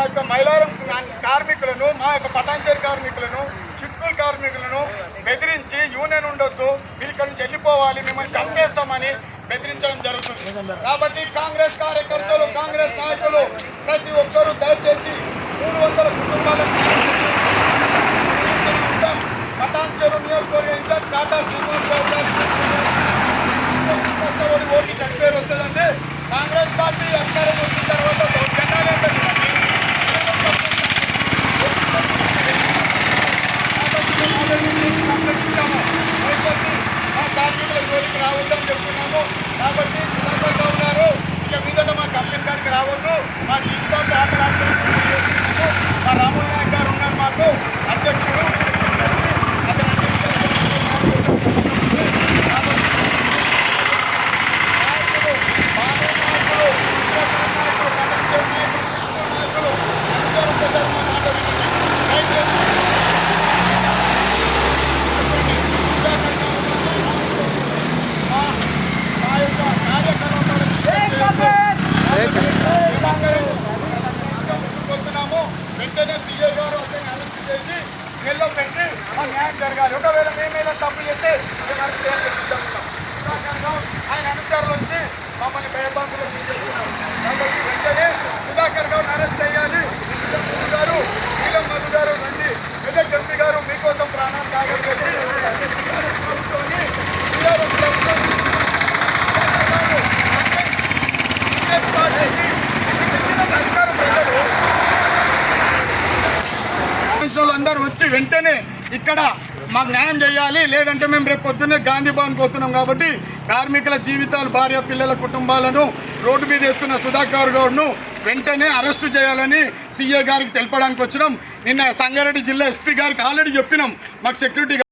యొక్క మైలారం కార్మికులను, మా యొక్క పటాన్చేరు కార్మికులను, చిక్కుల కార్మికులను బెదిరించి యూనియన్ ఉండొద్దు, మీరు ఇక్కడి నుంచి వెళ్ళిపోవాలి, మిమ్మల్ని చంపేస్తామని బెదిరించడం జరుగుతుంది. కాబట్టి కాంగ్రెస్ కార్యకర్తలు, కాంగ్రెస్ నాయకులు ప్రతి ఒక్కరూ దయచేసి 300 కుటుంబాలకు పటాన్చేరు నియోజకవర్గ ఇన్ఛార్జ్ టాటా శ్రీనివాస్ గౌడ్ గారు ఓటు చనిపోయారు వస్తుందంటే కాంగ్రెస్ పార్టీ అధికారం వచ్చిన తర్వాత మా కార్మికుల జోలికి రావద్దని చెప్తున్నాము. కాబట్టి సుధాకర్ రావు గారు ఇక మీదట మా కంపెనీ గారికి రావద్దు, మా జీవితాలు ఆటలాడుతున్నాము. మా రాముల్ నాయక్ గారు ఉన్నారు మాకు అధ్యక్షుడు. వెంటనే సీఏ గారు అతన్ని అరెస్ట్ చేసి జైల్లో పెట్టి ఆ న్యాయం జరగాలి. ఒకవేళ మేమేలా తప్పు చేస్తే మేము అరెస్ట్ చేయాలని సిద్ధంగా ఆయన అనుచరులు వచ్చి మమ్మల్ని భయభ్రాంతులు చేస్తున్నారు. కాబట్టి వెంటనే సుధాకర్ గారిని అరెస్ట్ చేయాలి. గారు నీలం మధు గారు రండి, మెదక్ ఎంపీ గారు మీకోసం ప్రాణాలు త్యాగం చేసి అందరూ వచ్చి వెంటనే ఇక్కడ మాకు న్యాయం చేయాలి, లేదంటే మేము రేపు పొద్దున్నే గాంధీ భవన్ పోతున్నాం. కాబట్టి కార్మికుల జీవితాలు, భార్య పిల్లల కుటుంబాలను రోడ్డు మీద వేస్తున్న సుధాకర్ గౌడ్ను వెంటనే అరెస్టు చేయాలని సీఏ గారికి తెలపడానికి వచ్చినాం. నిన్న సంగారెడ్డి జిల్లా ఎస్పీ గారికి ఆల్రెడీ చెప్పినాం, మాకు సెక్యూరిటీ